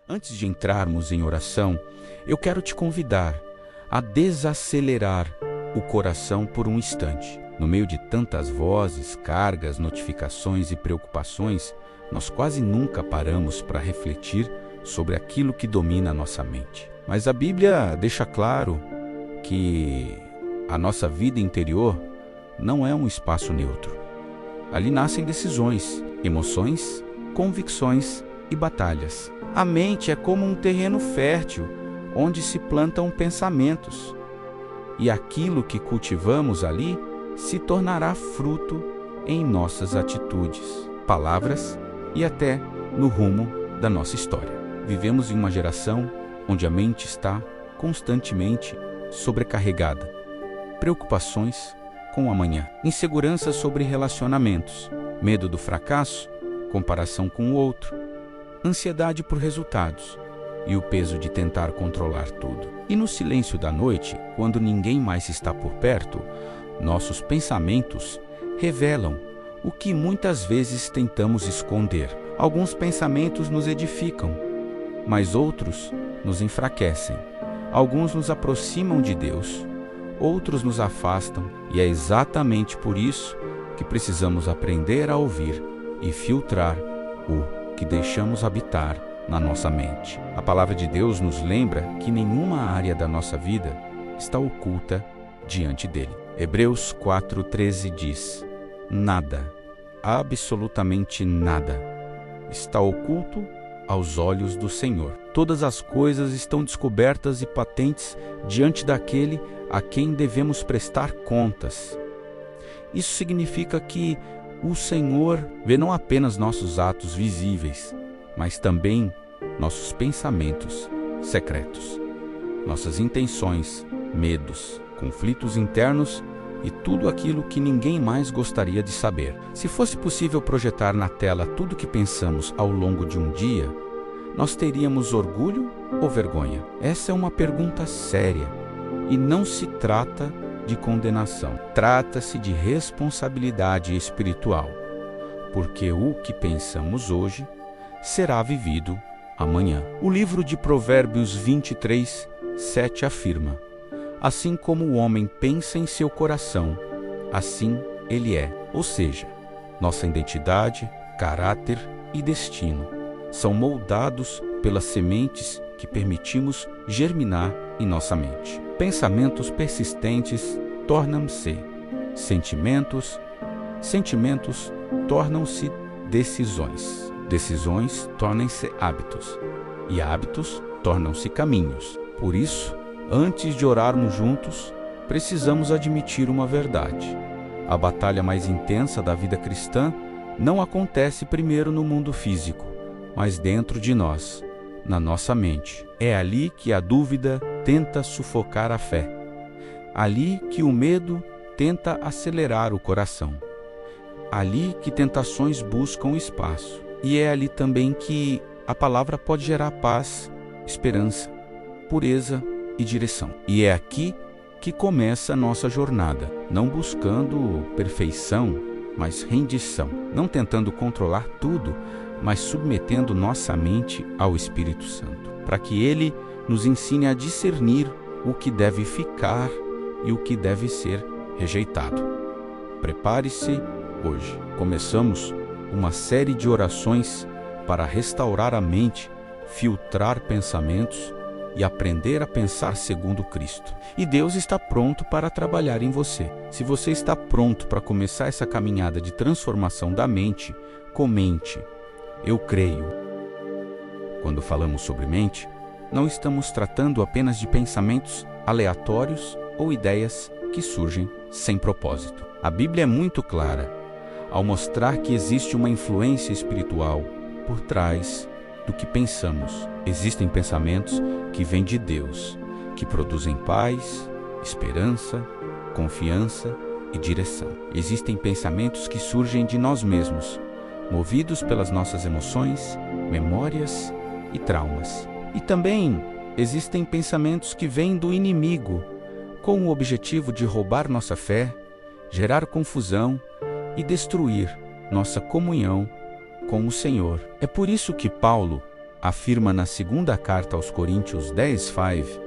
Antes de entrarmos em oração, eu quero te convidar a desacelerar o coração por um instante. No meio de tantas vozes, cargas, notificações e preocupações, nós quase nunca paramos para refletir sobre aquilo que domina a nossa mente. Mas a Bíblia deixa claro que a nossa vida interior não é um espaço neutro. Ali nascem decisões, emoções, convicções e batalhas. A mente é como um terreno fértil, onde se plantam pensamentos. E aquilo que cultivamos ali se tornará fruto em nossas atitudes, palavras e até no rumo da nossa história. Vivemos em uma geração onde a mente está constantemente sobrecarregada. Preocupações com o amanhã, insegurança sobre relacionamentos, medo do fracasso, comparação com o outro, ansiedade por resultados e o peso de tentar controlar tudo. E no silêncio da noite, quando ninguém mais está por perto, nossos pensamentos revelam o que muitas vezes tentamos esconder. Alguns pensamentos nos edificam, mas outros nos enfraquecem. Alguns nos aproximam de Deus, outros nos afastam, e é exatamente por isso que precisamos aprender a ouvir e filtrar o que deixamos habitar na nossa mente. A palavra de Deus nos lembra que nenhuma área da nossa vida está oculta diante dele. Hebreus 4:13 diz: nada, absolutamente nada, está oculto aos olhos do Senhor. Todas as coisas estão descobertas e patentes diante daquele a quem devemos prestar contas. Isso significa que o Senhor vê não apenas nossos atos visíveis, mas também nossos pensamentos secretos, nossas intenções, medos, conflitos internos e tudo aquilo que ninguém mais gostaria de saber. Se fosse possível projetar na tela tudo o que pensamos ao longo de um dia, nós teríamos orgulho ou vergonha? Essa é uma pergunta séria e não se trata de condenação. Trata-se de responsabilidade espiritual, porque o que pensamos hoje será vivido amanhã. O livro de Provérbios 23:7 afirma: assim como o homem pensa em seu coração, assim ele é. Ou seja, nossa identidade, caráter e destino são moldados pelas sementes que permitimos germinar em nossa mente. Pensamentos persistentes tornam-se sentimentos, sentimentos tornam-se decisões, decisões tornam-se hábitos e hábitos tornam-se caminhos. Por isso, antes de orarmos juntos, precisamos admitir uma verdade. A batalha mais intensa da vida cristã não acontece primeiro no mundo físico, mas dentro de nós, na nossa mente. É ali que a dúvida tenta sufocar a fé. Ali que o medo tenta acelerar o coração. Ali que tentações buscam espaço. E é ali também que a palavra pode gerar paz, esperança, pureza e direção. E é aqui que começa a nossa jornada, não buscando perfeição, mas rendição, não tentando controlar tudo, mas submetendo nossa mente ao Espírito Santo, para que Ele nos ensine a discernir o que deve ficar e o que deve ser rejeitado. Prepare-se hoje. Começamos uma série de orações para restaurar a mente, filtrar pensamentos e aprender a pensar segundo Cristo. E Deus está pronto para trabalhar em você. Se você está pronto para começar essa caminhada de transformação da mente, comente: eu creio. Quando falamos sobre mente, não estamos tratando apenas de pensamentos aleatórios ou ideias que surgem sem propósito. A Bíblia é muito clara ao mostrar que existe uma influência espiritual por trás do que pensamos. Existem pensamentos que vêm de Deus, que produzem paz, esperança, confiança e direção. Existem pensamentos que surgem de nós mesmos, movidos pelas nossas emoções, memórias e traumas. E também existem pensamentos que vêm do inimigo, com o objetivo de roubar nossa fé, gerar confusão e destruir nossa comunhão com o Senhor. É por isso que Paulo afirma na segunda carta aos Coríntios 10:5,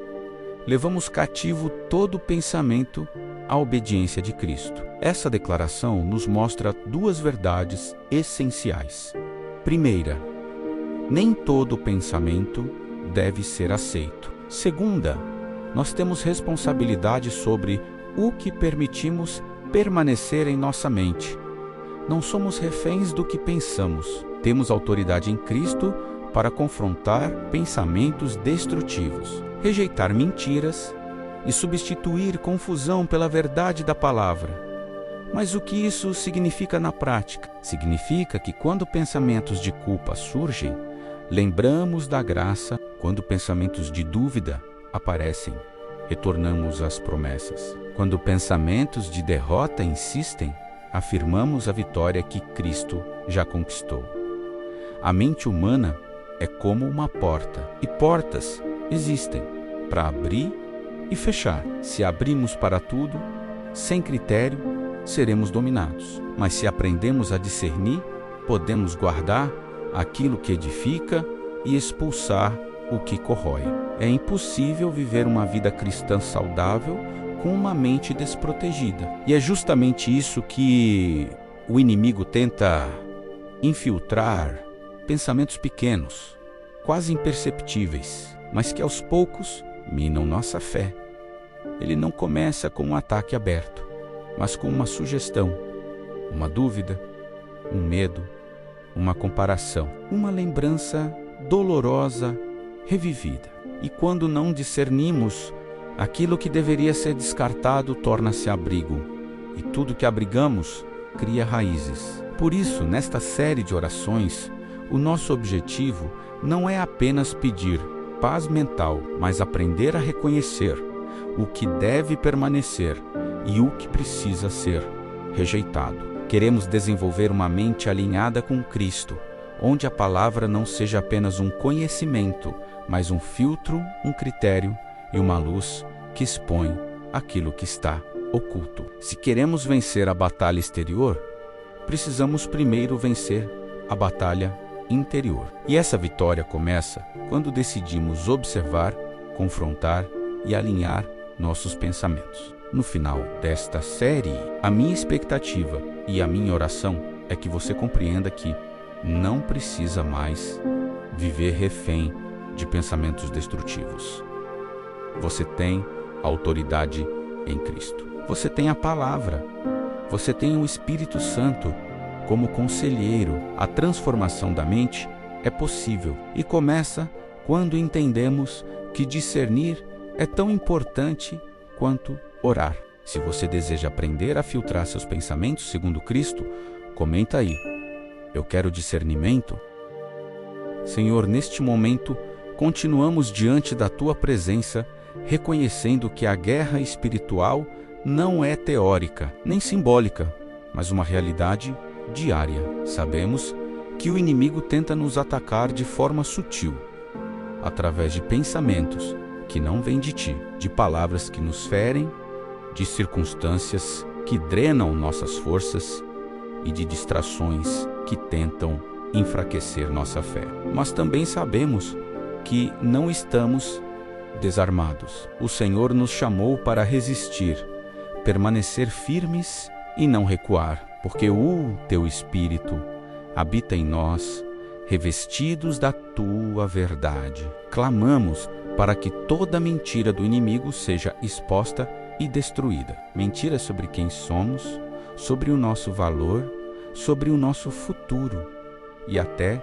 levamos cativo todo pensamento à obediência de Cristo. Essa declaração nos mostra duas verdades essenciais. Primeira, nem todo pensamento deve ser aceito. Segunda, nós temos responsabilidade sobre o que permitimos permanecer em nossa mente. Não somos reféns do que pensamos. Temos autoridade em Cristo para confrontar pensamentos destrutivos, rejeitar mentiras e substituir confusão pela verdade da palavra. Mas o que isso significa na prática? Significa que quando pensamentos de culpa surgem, lembramos da graça. Quando pensamentos de dúvida aparecem, retornamos às promessas. Quando pensamentos de derrota insistem, afirmamos a vitória que Cristo já conquistou. A mente humana é como uma porta, e portas existem para abrir e fechar. Se abrimos para tudo, sem critério, seremos dominados. Mas se aprendemos a discernir, podemos guardar aquilo que edifica e expulsar o que corrói. É impossível viver uma vida cristã saudável com uma mente desprotegida. E é justamente isso que o inimigo tenta infiltrar: pensamentos pequenos, quase imperceptíveis, mas que aos poucos minam nossa fé. Ele não começa com um ataque aberto, mas com uma sugestão, uma dúvida, um medo, uma comparação, uma lembrança dolorosa revivida. E quando não discernimos, aquilo que deveria ser descartado torna-se abrigo, e tudo que abrigamos cria raízes. Por isso, nesta série de orações, o nosso objetivo não é apenas pedir paz mental, mas aprender a reconhecer o que deve permanecer e o que precisa ser rejeitado. Queremos desenvolver uma mente alinhada com Cristo, onde a palavra não seja apenas um conhecimento, mas um filtro, um critério e uma luz que expõe aquilo que está oculto. Se queremos vencer a batalha exterior, precisamos primeiro vencer a batalha interior. E essa vitória começa quando decidimos observar, confrontar e alinhar nossos pensamentos. No final desta série, a minha expectativa e a minha oração é que você compreenda que não precisa mais viver refém de pensamentos destrutivos. Você tem autoridade em Cristo. Você tem a palavra. Você tem o Espírito Santo como conselheiro. A transformação da mente é possível e começa quando entendemos que discernir é tão importante quanto orar. Se você deseja aprender a filtrar seus pensamentos segundo Cristo, comenta aí: eu quero discernimento. Senhor, neste momento, continuamos diante da Tua presença, reconhecendo que a guerra espiritual não é teórica, nem simbólica, mas uma realidade diária. Sabemos que o inimigo tenta nos atacar de forma sutil, através de pensamentos que não vêm de Ti, de palavras que nos ferem, de circunstâncias que drenam nossas forças e de distrações que tentam enfraquecer nossa fé. Mas também sabemos que não estamos desarmados. O Senhor nos chamou para resistir, permanecer firmes e não recuar, porque o Teu Espírito habita em nós, revestidos da Tua verdade. Clamamos para que toda mentira do inimigo seja exposta e destruída. Mentiras sobre quem somos, sobre o nosso valor, sobre o nosso futuro e até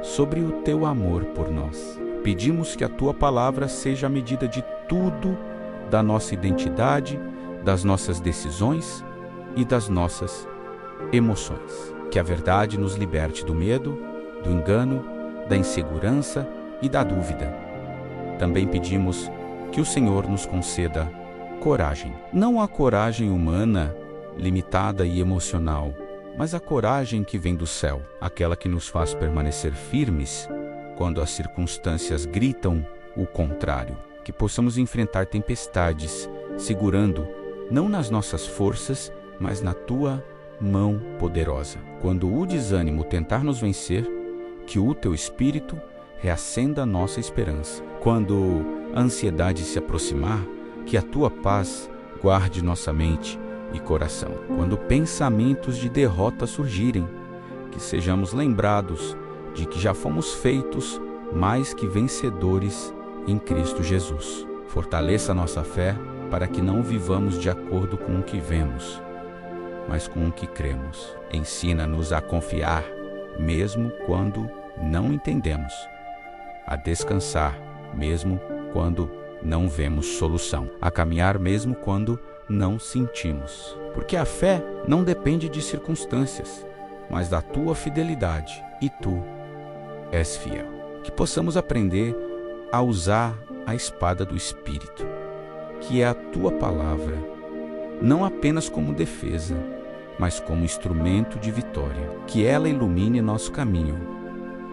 sobre o Teu amor por nós. Pedimos que a Tua palavra seja a medida de tudo, da nossa identidade, das nossas decisões e das nossas emoções. Que a verdade nos liberte do medo, do engano, da insegurança e da dúvida. Também pedimos que o Senhor nos conceda coragem. Não a coragem humana, limitada e emocional, mas a coragem que vem do céu, aquela que nos faz permanecer firmes quando as circunstâncias gritam o contrário. Que possamos enfrentar tempestades, segurando não nas nossas forças, mas na Tua mão poderosa. Quando o desânimo tentar nos vencer, que o Teu Espírito reacenda a nossa esperança. Quando a ansiedade se aproximar, que a tua paz guarde nossa mente e coração. Quando pensamentos de derrota surgirem, que sejamos lembrados de que já fomos feitos mais que vencedores em Cristo Jesus. Fortaleça a nossa fé para que não vivamos de acordo com o que vemos, mas com o que cremos. Ensina-nos a confiar, mesmo quando não entendemos, a descansar, mesmo quando não vemos solução, a caminhar mesmo quando não sentimos. Porque a fé não depende de circunstâncias, mas da tua fidelidade, e tu és fiel. Que possamos aprender a usar a espada do Espírito, que é a tua palavra, não apenas como defesa, mas como instrumento de vitória. Que ela ilumine nosso caminho,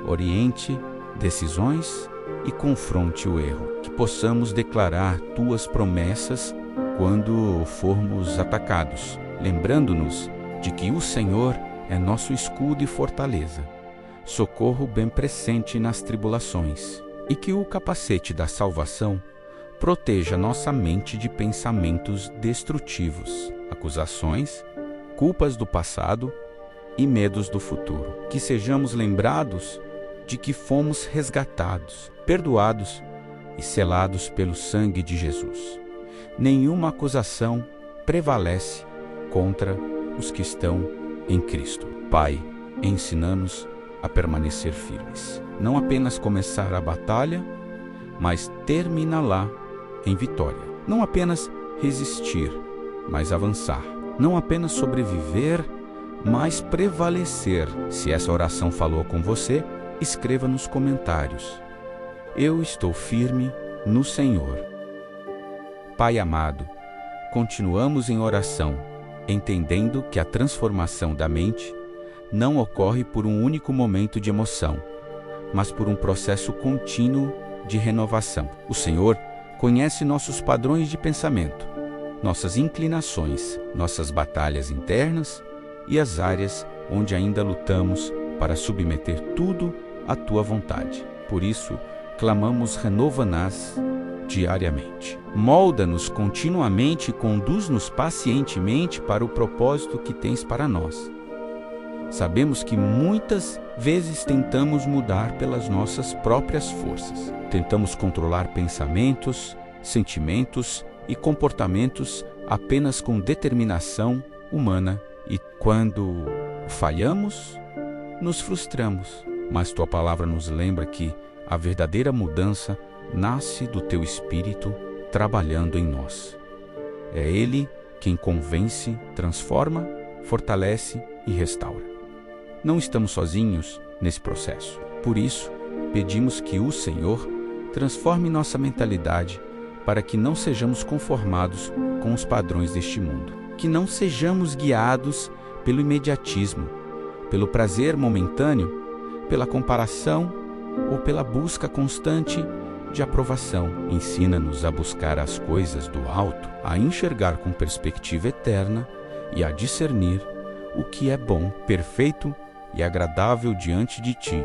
oriente decisões e confronte o erro. Que possamos declarar tuas promessas quando formos atacados, lembrando-nos de que o Senhor é nosso escudo e fortaleza, socorro bem presente nas tribulações, e que o capacete da salvação proteja nossa mente de pensamentos destrutivos, acusações, culpas do passado e medos do futuro. Que sejamos lembrados de que fomos resgatados, perdoados e selados pelo sangue de Jesus. Nenhuma acusação prevalece contra os que estão em Cristo. Pai, ensina-nos a permanecer firmes. Não apenas começar a batalha, mas terminá-la em vitória. Não apenas resistir, mas avançar. Não apenas sobreviver, mas prevalecer. Se essa oração falou com você, escreva nos comentários: eu estou firme no Senhor. Pai amado, continuamos em oração, entendendo que a transformação da mente não ocorre por um único momento de emoção, mas por um processo contínuo de renovação. O Senhor conhece nossos padrões de pensamento, nossas inclinações, nossas batalhas internas e as áreas onde ainda lutamos para submeter tudo à tua vontade. Por isso, clamamos: renova-nas diariamente. Molda-nos continuamente e conduz-nos pacientemente para o propósito que tens para nós. Sabemos que muitas vezes tentamos mudar pelas nossas próprias forças. Tentamos controlar pensamentos, sentimentos e comportamentos apenas com determinação humana, e quando falhamos, nos frustramos. Mas tua palavra nos lembra que a verdadeira mudança nasce do teu Espírito trabalhando em nós. É Ele quem convence, transforma, fortalece e restaura. Não estamos sozinhos nesse processo. Por isso, pedimos que o Senhor transforme nossa mentalidade para que não sejamos conformados com os padrões deste mundo. Que não sejamos guiados pelo imediatismo, pelo prazer momentâneo, pela comparação ou pela busca constante de aprovação. Ensina-nos a buscar as coisas do alto, a enxergar com perspectiva eterna e a discernir o que é bom, perfeito e agradável diante de ti.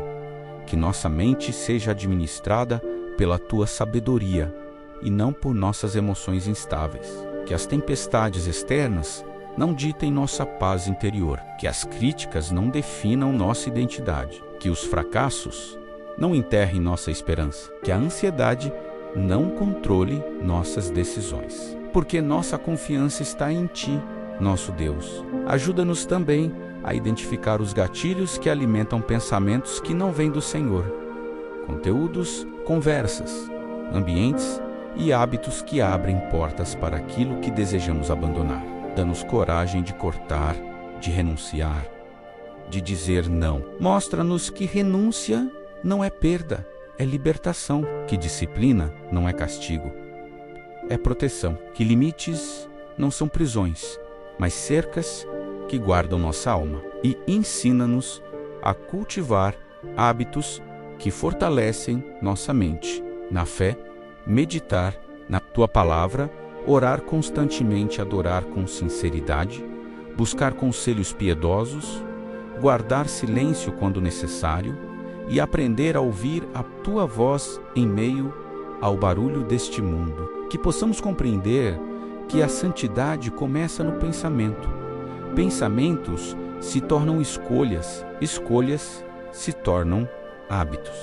Que nossa mente seja administrada pela tua sabedoria e não por nossas emoções instáveis. Que as tempestades externas não ditem nossa paz interior. Que as críticas não definam nossa identidade. Que os fracassos não enterrem nossa esperança. Que a ansiedade não controle nossas decisões. Porque nossa confiança está em ti, nosso Deus. Ajuda-nos também a identificar os gatilhos que alimentam pensamentos que não vêm do Senhor. Conteúdos, conversas, ambientes e hábitos que abrem portas para aquilo que desejamos abandonar. Dá-nos coragem de cortar, de renunciar, de dizer não. Mostra-nos que renúncia não é perda, é libertação. Que disciplina não é castigo, é proteção. Que limites não são prisões, mas cercas que guardam nossa alma. E ensina-nos a cultivar hábitos que fortalecem nossa mente na fé, meditar na tua palavra, orar constantemente, adorar com sinceridade, buscar conselhos piedosos, guardar silêncio quando necessário, e aprender a ouvir a Tua voz em meio ao barulho deste mundo. Que possamos compreender que a santidade começa no pensamento. Pensamentos se tornam escolhas, escolhas se tornam hábitos.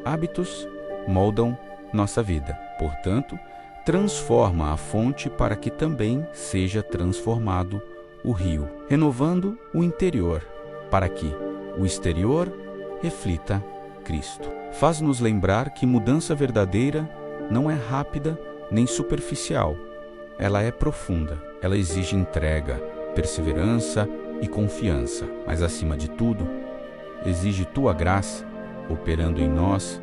Hábitos moldam nossa vida. Portanto, transforma a fonte para que também seja transformado o rio, renovando o interior, para que o exterior reflita Cristo. Faz-nos lembrar que mudança verdadeira não é rápida nem superficial. Ela é profunda. Ela exige entrega, perseverança e confiança. Mas, acima de tudo, exige Tua graça, operando em nós,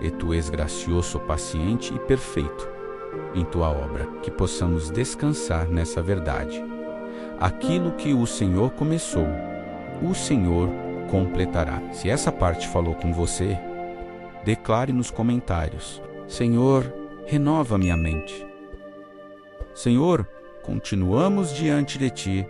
e Tu és gracioso, paciente e perfeito em Tua obra. Que possamos descansar nessa verdade. Aquilo que o Senhor começou, o Senhor completará. Se essa parte falou com você, declare nos comentários: Senhor, renova minha mente. Senhor, continuamos diante de Ti,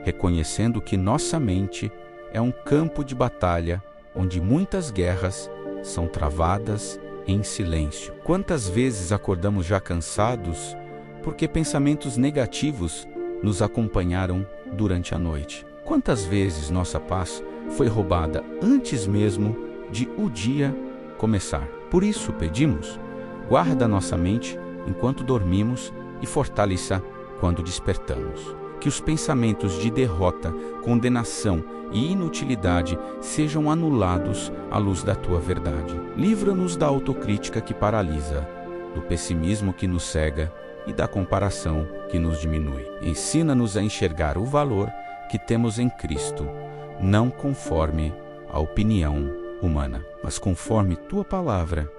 reconhecendo que nossa mente é um campo de batalha onde muitas guerras são travadas em silêncio. Quantas vezes acordamos já cansados porque pensamentos negativos nos acompanharam durante a noite? Quantas vezes nossa paz foi roubada antes mesmo de o dia começar? Por isso pedimos, guarda nossa mente enquanto dormimos e fortaleça quando despertamos. Que os pensamentos de derrota, condenação e inutilidade sejam anulados à luz da Tua verdade. Livra-nos da autocrítica que paralisa, do pessimismo que nos cega e da comparação que nos diminui. Ensina-nos a enxergar o valor que temos em Cristo, não conforme a opinião humana, mas conforme Tua palavra,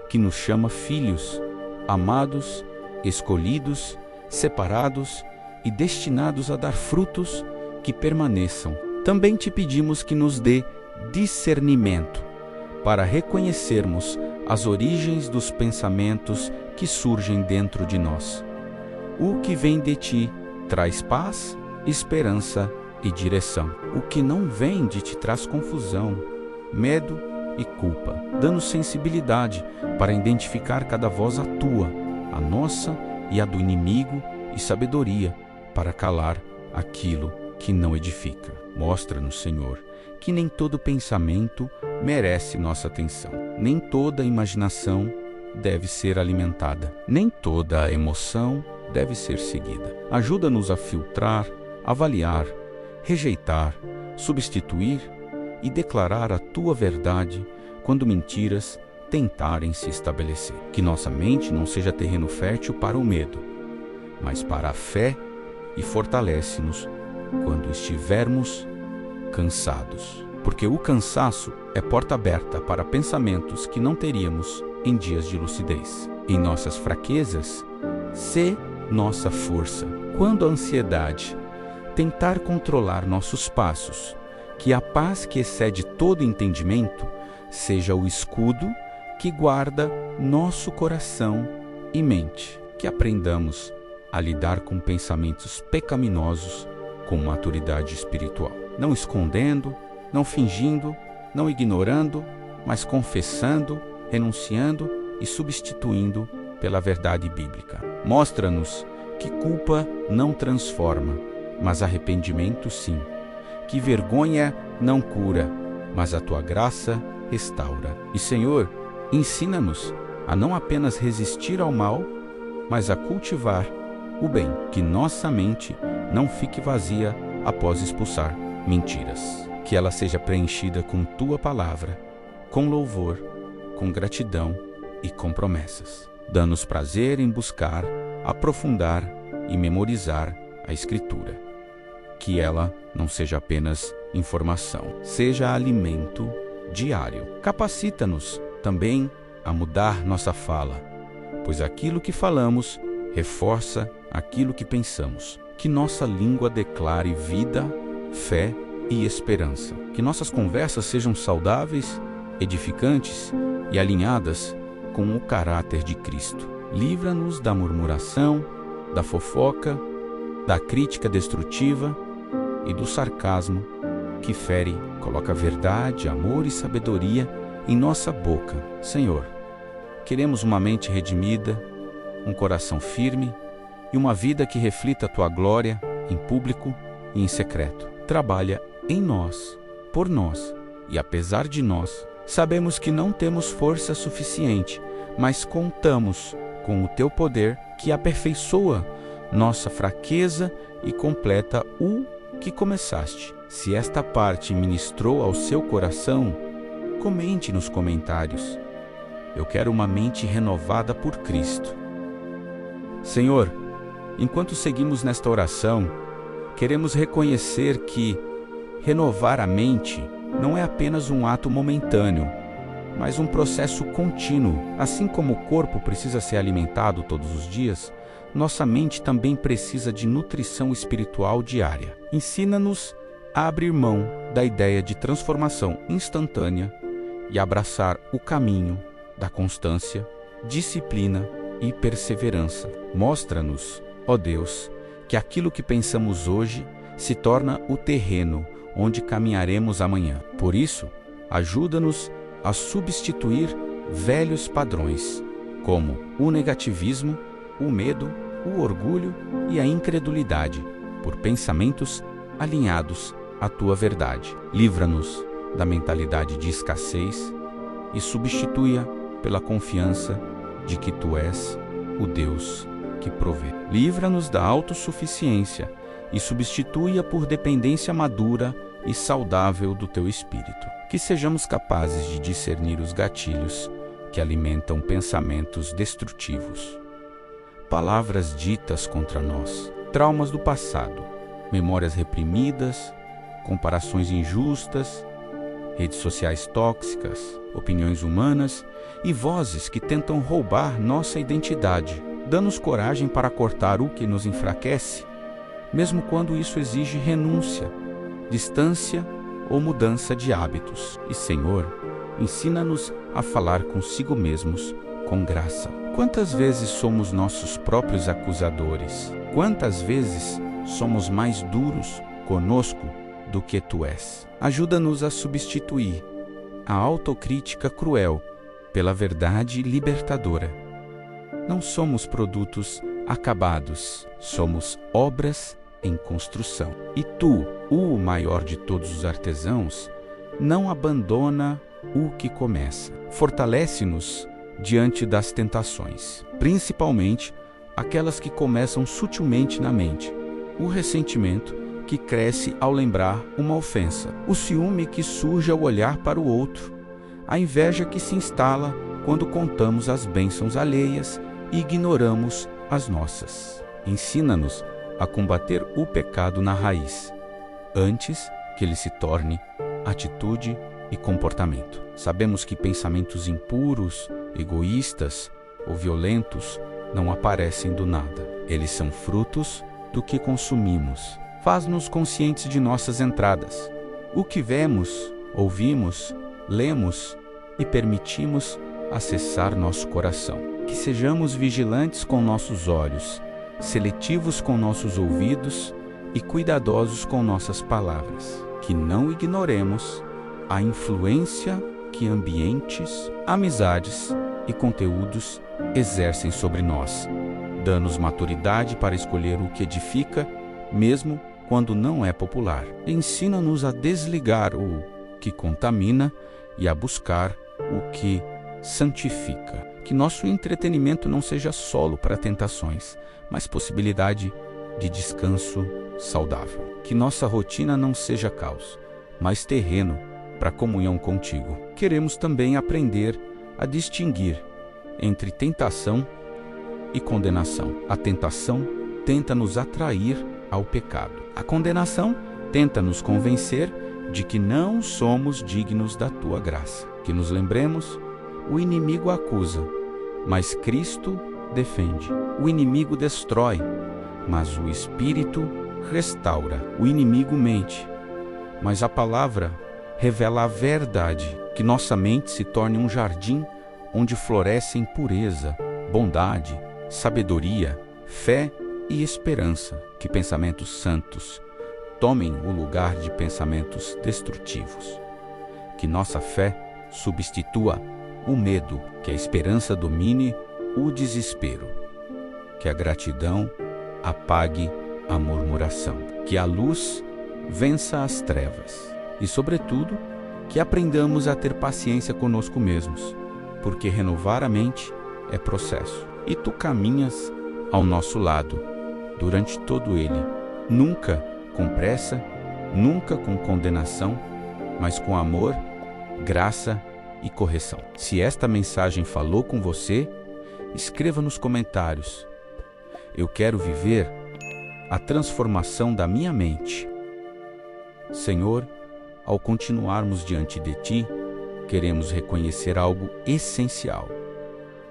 que nos chama filhos, amados, escolhidos, separados e destinados a dar frutos que permaneçam. Também Te pedimos que nos dê discernimento para reconhecermos as origens dos pensamentos que surgem dentro de nós. O que vem de Ti traz paz, esperança e direção. O que não vem de Ti traz confusão, medo e culpa. Dá-nos sensibilidade para identificar cada voz a Tua, a nossa e a do inimigo, e sabedoria para calar aquilo que não edifica. Mostra-nos, Senhor, que nem todo pensamento merece nossa atenção. Nem toda imaginação deve ser alimentada. Nem toda emoção deve ser seguida. Ajuda-nos a filtrar, avaliar, rejeitar, substituir e declarar a Tua verdade quando mentiras tentarem se estabelecer. Que nossa mente não seja terreno fértil para o medo, mas para a fé, e fortalece-nos quando estivermos cansados. Porque o cansaço é porta aberta para pensamentos que não teríamos em dias de lucidez. Em nossas fraquezas, sê nossa força. Quando a ansiedade tentar controlar nossos passos, que a paz que excede todo entendimento seja o escudo que guarda nosso coração e mente. Que aprendamos a lidar com pensamentos pecaminosos com maturidade espiritual. Não escondendo, não fingindo, não ignorando, mas confessando, renunciando e substituindo pela verdade bíblica. Mostra-nos que culpa não transforma, mas arrependimento sim. Que vergonha não cura, mas a Tua graça restaura. E, Senhor, ensina-nos a não apenas resistir ao mal, mas a cultivar o bem. Que nossa mente não fique vazia após expulsar mentiras. Que ela seja preenchida com Tua palavra, com louvor, com gratidão e com promessas. Dá-nos prazer em buscar, aprofundar e memorizar a Escritura. Que ela não seja apenas informação, seja alimento diário. Capacita-nos também a mudar nossa fala, pois aquilo que falamos reforça aquilo que pensamos. Que nossa língua declare vida, fé e esperança. Que nossas conversas sejam saudáveis, edificantes e alinhadas com o caráter de Cristo. Livra-nos da murmuração, da fofoca, da crítica destrutiva e do sarcasmo, que fere, coloca verdade, amor e sabedoria em nossa boca. Senhor, queremos uma mente redimida, um coração firme e uma vida que reflita a Tua glória em público e em secreto. Trabalha em nós, por nós e apesar de nós. Sabemos que não temos força suficiente, mas contamos com o Teu poder que aperfeiçoa nossa fraqueza e completa o que começaste. Se esta parte ministrou ao seu coração, comente nos comentários. Eu quero uma mente renovada por Cristo. Senhor, enquanto seguimos nesta oração, queremos reconhecer que renovar a mente não é apenas um ato momentâneo, mas um processo contínuo. Assim como o corpo precisa ser alimentado todos os dias, nossa mente também precisa de nutrição espiritual diária. Ensina-nos a abrir mão da ideia de transformação instantânea e abraçar o caminho da constância, disciplina e perseverança. Mostra-nos, ó Deus, que aquilo que pensamos hoje se torna o terreno onde caminharemos amanhã. Por isso, ajuda-nos a substituir velhos padrões, como o negativismo, o medo, o orgulho e a incredulidade, por pensamentos alinhados à Tua verdade. Livra-nos da mentalidade de escassez e substitua pela confiança de que Tu és o Deus que provê. Livra-nos da autossuficiência e substitui-a por dependência madura e saudável do Teu Espírito. Que sejamos capazes de discernir os gatilhos que alimentam pensamentos destrutivos, palavras ditas contra nós, traumas do passado, memórias reprimidas, comparações injustas, redes sociais tóxicas, opiniões humanas e vozes que tentam roubar nossa identidade. Dá-nos coragem para cortar o que nos enfraquece, mesmo quando isso exige renúncia, distância ou mudança de hábitos. E, Senhor, ensina-nos a falar consigo mesmos com graça. Quantas vezes somos nossos próprios acusadores? Quantas vezes somos mais duros conosco do que Tu és? Ajuda-nos a substituir a autocrítica cruel pela verdade libertadora. Não somos produtos acabados, somos obras em construção. E Tu, o maior de todos os artesãos, não abandona o que começa. Fortalece-nos diante das tentações, principalmente aquelas que começam sutilmente na mente. O ressentimento que cresce ao lembrar uma ofensa, o ciúme que surge ao olhar para o outro, a inveja que se instala quando contamos as bênçãos alheias e ignoramos as nossas. Ensina-nos a combater o pecado na raiz, antes que ele se torne atitude e comportamento. Sabemos que pensamentos impuros, egoístas ou violentos não aparecem do nada. Eles são frutos do que consumimos. Faz-nos conscientes de nossas entradas, o que vemos, ouvimos, lemos e permitimos acessar nosso coração. Que sejamos vigilantes com nossos olhos, seletivos com nossos ouvidos e cuidadosos com nossas palavras. Que não ignoremos a influência que ambientes, amizades e conteúdos exercem sobre nós. Dá-nos maturidade para escolher o que edifica, mesmo quando não é popular. Ensina-nos a desligar o que contamina e a buscar o que santifica. Que nosso entretenimento não seja solo para tentações, mas possibilidade de descanso saudável. Que nossa rotina não seja caos, mas terreno para comunhão contigo. Queremos também aprender a distinguir entre tentação e condenação. A tentação tenta nos atrair ao pecado. A condenação tenta nos convencer de que não somos dignos da tua graça. Que nos lembremos, o inimigo acusa, mas Cristo defende. O inimigo destrói, mas o Espírito restaura. O inimigo mente, mas a palavra revela a verdade. Que nossa mente se torne um jardim onde florescem pureza, bondade, sabedoria, fé e esperança. Que pensamentos santos tomem o lugar de pensamentos destrutivos. Que nossa fé substitua o medo, que a esperança domine o desespero, que a gratidão apague a murmuração, que a luz vença as trevas e, sobretudo, que aprendamos a ter paciência conosco mesmos, porque renovar a mente é processo. E tu caminhas ao nosso lado durante todo ele, nunca com pressa, nunca com condenação, mas com amor, graça e correção. Se esta mensagem falou com você, escreva nos comentários. Eu quero viver a transformação da minha mente. Senhor, ao continuarmos diante de Ti, queremos reconhecer algo essencial.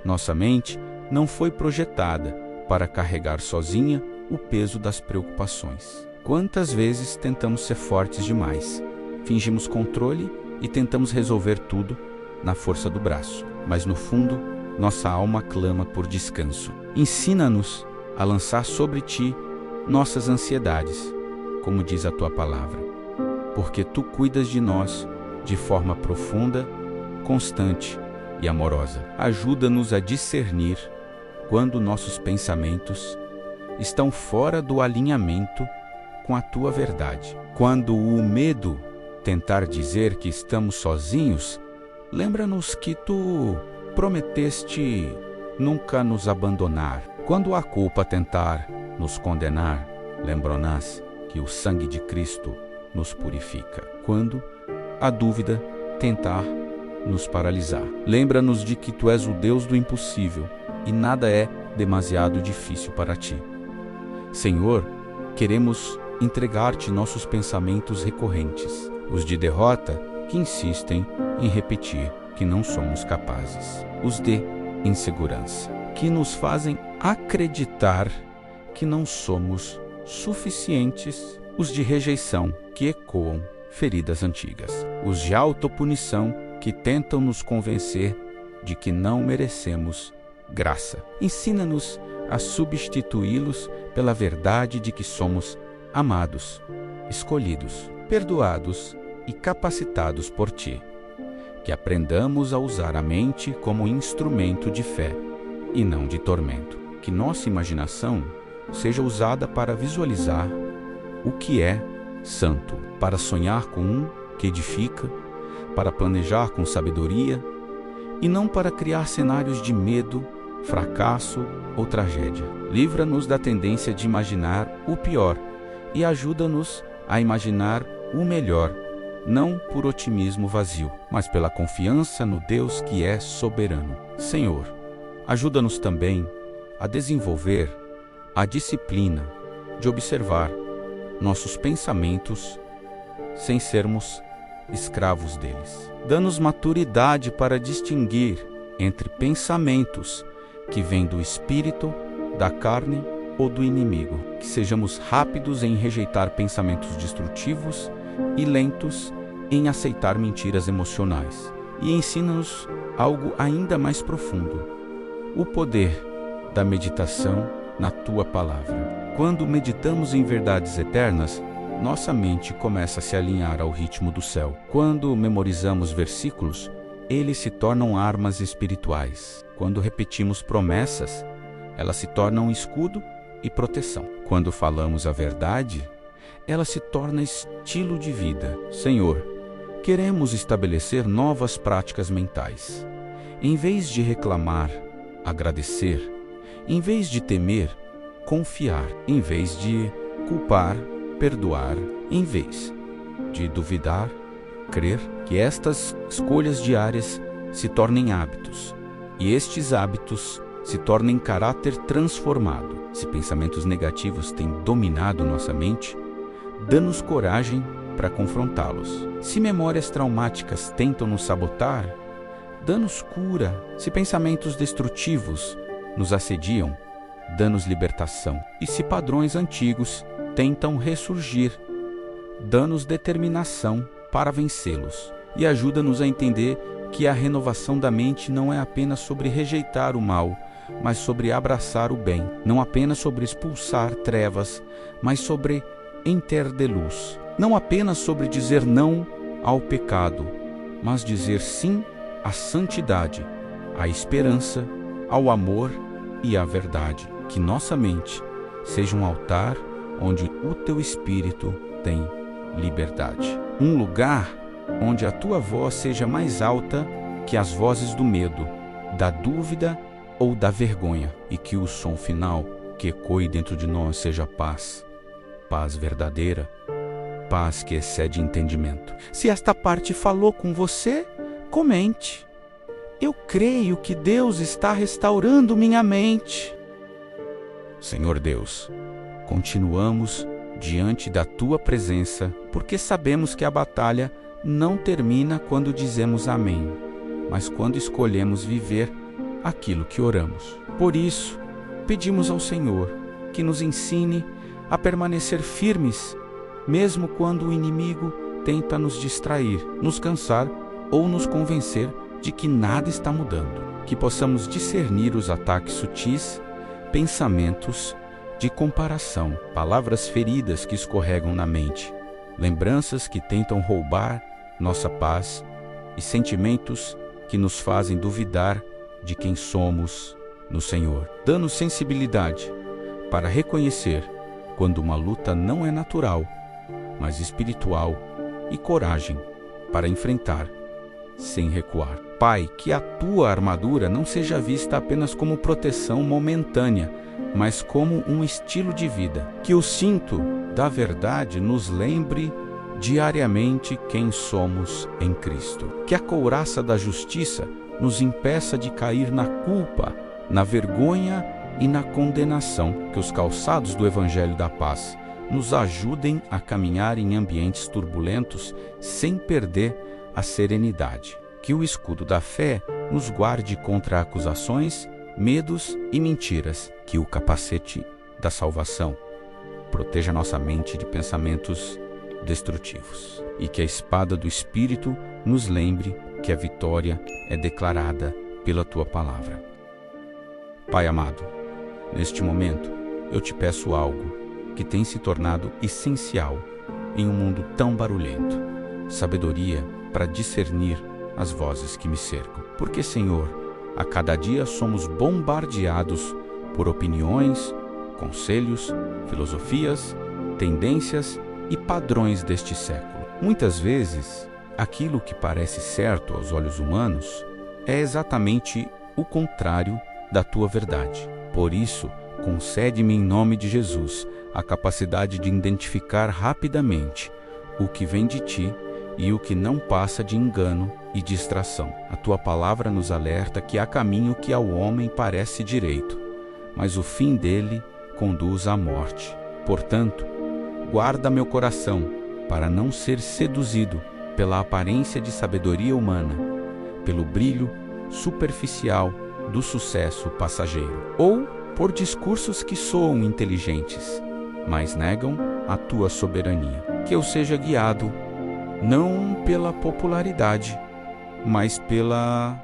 Nossa mente não foi projetada para carregar sozinha o peso das preocupações. Quantas vezes tentamos ser fortes demais, fingimos controle e tentamos resolver tudo na força do braço, mas no fundo, nossa alma clama por descanso. Ensina-nos a lançar sobre Ti nossas ansiedades, como diz a Tua palavra, porque Tu cuidas de nós de forma profunda, constante e amorosa. Ajuda-nos a discernir quando nossos pensamentos estão fora do alinhamento com a Tua verdade. Quando o medo tentar dizer que estamos sozinhos, lembra-nos que Tu prometeste nunca nos abandonar. Quando a culpa tentar nos condenar, lembra-nos que o sangue de Cristo nos purifica. Quando a dúvida tentar nos paralisar, lembra-nos de que Tu és o Deus do impossível e nada é demasiado difícil para Ti. Senhor, queremos entregar-Te nossos pensamentos recorrentes, os de derrota que insistem em repetir que não somos capazes, os de insegurança, que nos fazem acreditar que não somos suficientes, os de rejeição, que ecoam feridas antigas, os de autopunição, que tentam nos convencer de que não merecemos graça. Ensina-nos a substituí-los pela verdade de que somos amados, escolhidos, perdoados e capacitados por Ti. Que aprendamos a usar a mente como instrumento de fé e não de tormento. Que nossa imaginação seja usada para visualizar o que é santo, para sonhar com um que edifica, para planejar com sabedoria e não para criar cenários de medo, fracasso ou tragédia. Livra-nos da tendência de imaginar o pior e ajuda-nos a imaginar o melhor, não por otimismo vazio, mas pela confiança no Deus que é soberano. Senhor, ajuda-nos também a desenvolver a disciplina de observar nossos pensamentos sem sermos escravos deles. Dá-nos maturidade para distinguir entre pensamentos que vêm do espírito, da carne ou do inimigo. Que sejamos rápidos em rejeitar pensamentos destrutivos e lentos em aceitar mentiras emocionais. E ensina-nos algo ainda mais profundo: o poder da meditação na Tua palavra. Quando meditamos em verdades eternas, nossa mente começa a se alinhar ao ritmo do céu. Quando memorizamos versículos, eles se tornam armas espirituais. Quando repetimos promessas, elas se tornam escudo e proteção. Quando falamos a verdade, ela se torna estilo de vida. Senhor, queremos estabelecer novas práticas mentais. Em vez de reclamar, agradecer. Em vez de temer, confiar. Em vez de culpar, perdoar. Em vez de duvidar, crer. Que estas escolhas diárias se tornem hábitos. E estes hábitos se tornem caráter transformado. Se pensamentos negativos têm dominado nossa mente, dá-nos coragem para confrontá-los. Se memórias traumáticas tentam nos sabotar, dá-nos cura. Se pensamentos destrutivos nos assediam, dá-nos libertação. E se padrões antigos tentam ressurgir, dá-nos determinação para vencê-los. E ajuda-nos a entender que a renovação da mente não é apenas sobre rejeitar o mal, mas sobre abraçar o bem. Não apenas sobre expulsar trevas, mas sobre enter de luz, não apenas sobre dizer não ao pecado, mas dizer sim à santidade, à esperança, ao amor e à verdade. Que nossa mente seja um altar onde o teu Espírito tem liberdade. Um lugar onde a tua voz seja mais alta que as vozes do medo, da dúvida ou da vergonha, e que o som final que ecoe dentro de nós seja paz, paz verdadeira, paz que excede entendimento. Se esta parte falou com você, comente. Eu creio que Deus está restaurando minha mente. Senhor Deus, continuamos diante da Tua presença, porque sabemos que a batalha não termina quando dizemos amém, mas quando escolhemos viver aquilo que oramos. Por isso, pedimos ao Senhor que nos ensine a permanecer firmes, mesmo quando o inimigo tenta nos distrair, nos cansar ou nos convencer de que nada está mudando. Que possamos discernir os ataques sutis, pensamentos de comparação, palavras feridas que escorregam na mente, lembranças que tentam roubar nossa paz e sentimentos que nos fazem duvidar de quem somos no Senhor. Dá-nos sensibilidade para reconhecer quando uma luta não é natural, mas espiritual, e coragem para enfrentar sem recuar. Pai, que a Tua armadura não seja vista apenas como proteção momentânea, mas como um estilo de vida. Que o cinto da verdade nos lembre diariamente quem somos em Cristo. Que a couraça da justiça nos impeça de cair na culpa, na vergonha e na condenação. Que os calçados do Evangelho da Paz nos ajudem a caminhar em ambientes turbulentos sem perder a serenidade. Que o escudo da fé nos guarde contra acusações, medos e mentiras. Que o capacete da salvação proteja nossa mente de pensamentos destrutivos. E que a espada do Espírito nos lembre que a vitória é declarada pela Tua palavra. Pai amado, neste momento eu te peço algo que tem se tornado essencial em um mundo tão barulhento: sabedoria para discernir as vozes que me cercam. Porque, Senhor, a cada dia somos bombardeados por opiniões, conselhos, filosofias, tendências e padrões deste século. Muitas vezes, aquilo que parece certo aos olhos humanos é exatamente o contrário da Tua verdade. Por isso, concede-me em nome de Jesus a capacidade de identificar rapidamente o que vem de Ti e o que não passa de engano e distração. A Tua palavra nos alerta que há caminho que ao homem parece direito, mas o fim dele conduz à morte. Portanto, guarda meu coração para não ser seduzido pela aparência de sabedoria humana, pelo brilho superficial do sucesso passageiro, ou por discursos que soam inteligentes, mas negam a Tua soberania. Que eu seja guiado não pela popularidade, mas pela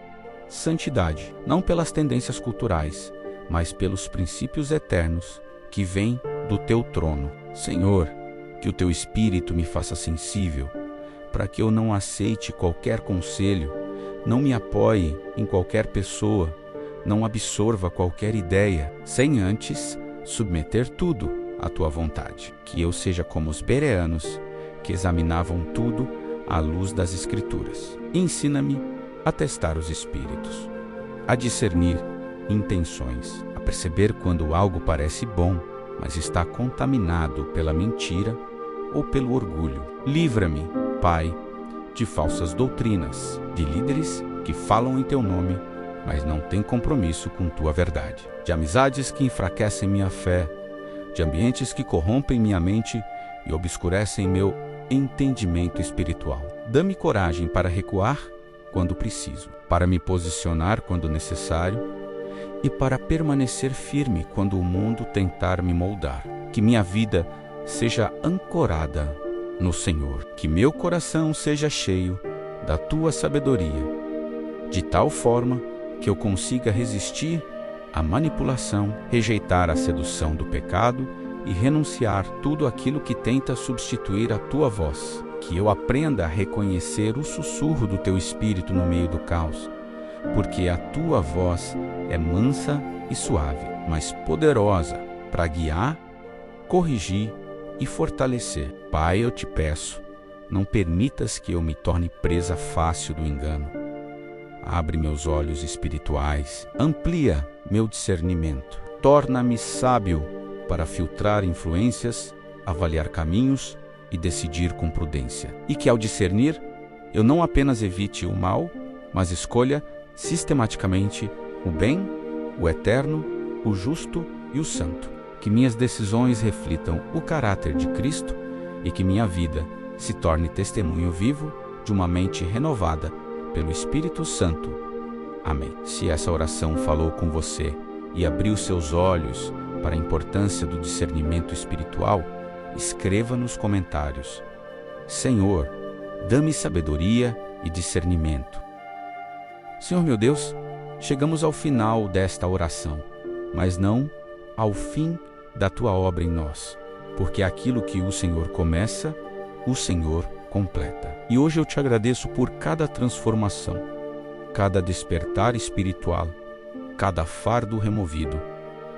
santidade, não pelas tendências culturais, mas pelos princípios eternos que vêm do Teu trono. Senhor, que o Teu Espírito me faça sensível, para que eu não aceite qualquer conselho, não me apoie em qualquer pessoa, não absorva qualquer ideia, sem antes submeter tudo à Tua vontade. Que eu seja como os bereanos, que examinavam tudo à luz das Escrituras. Ensina-me a testar os espíritos, a discernir intenções, a perceber quando algo parece bom, mas está contaminado pela mentira ou pelo orgulho. Livra-me, Pai, de falsas doutrinas, de líderes que falam em Teu nome, mas não têm compromisso com Tua verdade, de amizades que enfraquecem minha fé, de ambientes que corrompem minha mente e obscurecem meu entendimento espiritual. Dá-me coragem para recuar quando preciso, para me posicionar quando necessário e para permanecer firme quando o mundo tentar me moldar. Que minha vida seja ancorada no Senhor, que meu coração seja cheio da Tua sabedoria, de tal forma que eu consiga resistir à manipulação, rejeitar a sedução do pecado e renunciar tudo aquilo que tenta substituir a tua voz. Que eu aprenda a reconhecer o sussurro do teu Espírito no meio do caos, porque a tua voz é mansa e suave, mas poderosa para guiar, corrigir e fortalecer. Pai, eu te peço, não permitas que eu me torne presa fácil do engano. Abre meus olhos espirituais, amplia meu discernimento, torna-me sábio para filtrar influências, avaliar caminhos e decidir com prudência. E que ao discernir, eu não apenas evite o mal, mas escolha sistematicamente o bem, o eterno, o justo e o santo. Que minhas decisões reflitam o caráter de Cristo e que minha vida se torne testemunho vivo de uma mente renovada pelo Espírito Santo. Amém. Se essa oração falou com você e abriu seus olhos para a importância do discernimento espiritual, escreva nos comentários: Senhor, dá-me sabedoria e discernimento. Senhor meu Deus, chegamos ao final desta oração, mas não ao fim da tua obra em nós, porque aquilo que o Senhor começa, o Senhor completa. E hoje eu te agradeço por cada transformação, cada despertar espiritual, cada fardo removido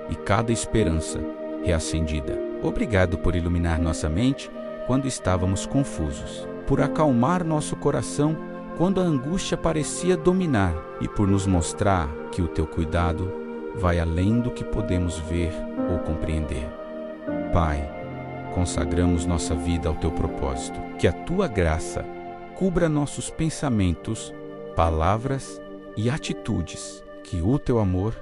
e cada esperança reacendida. Obrigado por iluminar nossa mente quando estávamos confusos, por acalmar nosso coração quando a angústia parecia dominar e por nos mostrar que o teu cuidado vai além do que podemos ver ou compreender. Pai, consagramos nossa vida ao teu propósito, que a tua graça cubra nossos pensamentos, palavras e atitudes, que o teu amor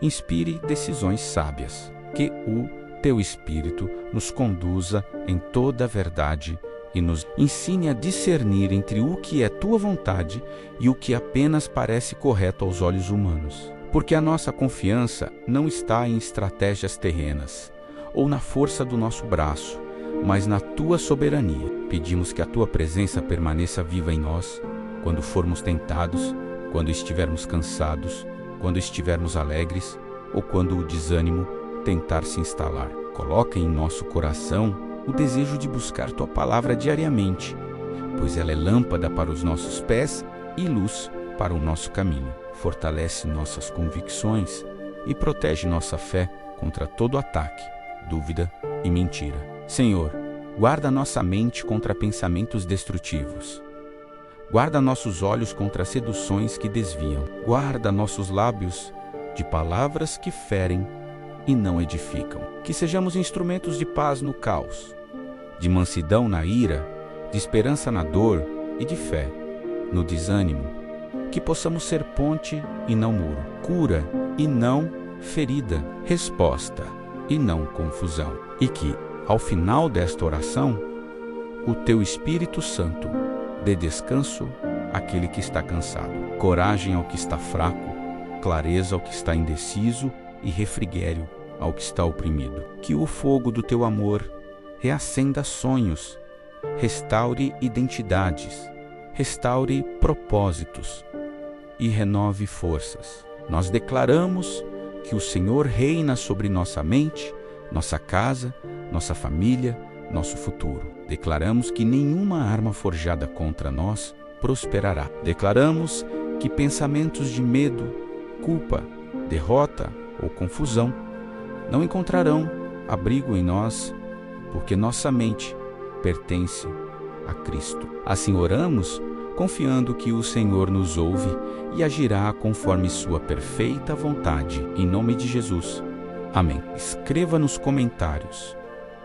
inspire decisões sábias, que o teu Espírito nos conduza em toda a verdade e nos ensine a discernir entre o que é tua vontade e o que apenas parece correto aos olhos humanos. Porque a nossa confiança não está em estratégias terrenas ou na força do nosso braço, mas na tua soberania. Pedimos que a tua presença permaneça viva em nós quando formos tentados, quando estivermos cansados, quando estivermos alegres ou quando o desânimo tentar se instalar. Coloca em nosso coração o desejo de buscar tua palavra diariamente, pois ela é lâmpada para os nossos pés e luz para o nosso caminho. Fortalece nossas convicções e protege nossa fé contra todo ataque, dúvida e mentira. Senhor, guarda nossa mente contra pensamentos destrutivos. Guarda nossos olhos contra seduções que desviam. Guarda nossos lábios de palavras que ferem e não edificam. Que sejamos instrumentos de paz no caos, de mansidão na ira, de esperança na dor e de fé no desânimo. Que possamos ser ponte e não muro, cura e não ferida, resposta e não confusão. E que, ao final desta oração, o teu Espírito Santo dê descanso àquele que está cansado, coragem ao que está fraco, clareza ao que está indeciso e refrigério ao que está oprimido. Que o fogo do teu amor reacenda sonhos, restaure identidades, restaure propósitos e renove forças. Nós declaramos que o Senhor reina sobre nossa mente, nossa casa, nossa família, nosso futuro. Declaramos que nenhuma arma forjada contra nós prosperará. Declaramos que pensamentos de medo, culpa, derrota ou confusão não encontrarão abrigo em nós, porque nossa mente pertence a Cristo. Assim oramos, confiando que o Senhor nos ouve e agirá conforme sua perfeita vontade. Em nome de Jesus. Amém. Escreva nos comentários: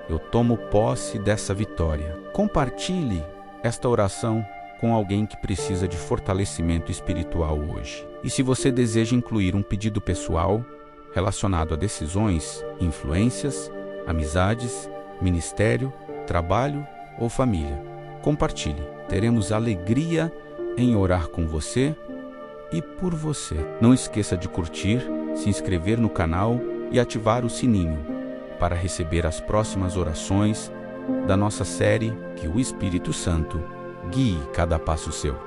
eu tomo posse dessa vitória. Compartilhe esta oração com alguém que precisa de fortalecimento espiritual hoje. E se você deseja incluir um pedido pessoal relacionado a decisões, influências, amizades, ministério, trabalho ou família, compartilhe. Teremos alegria em orar com você e por você. Não esqueça de curtir, se inscrever no canal e ativar o sininho para receber as próximas orações da nossa série Que o Espírito Santo guie cada passo seu.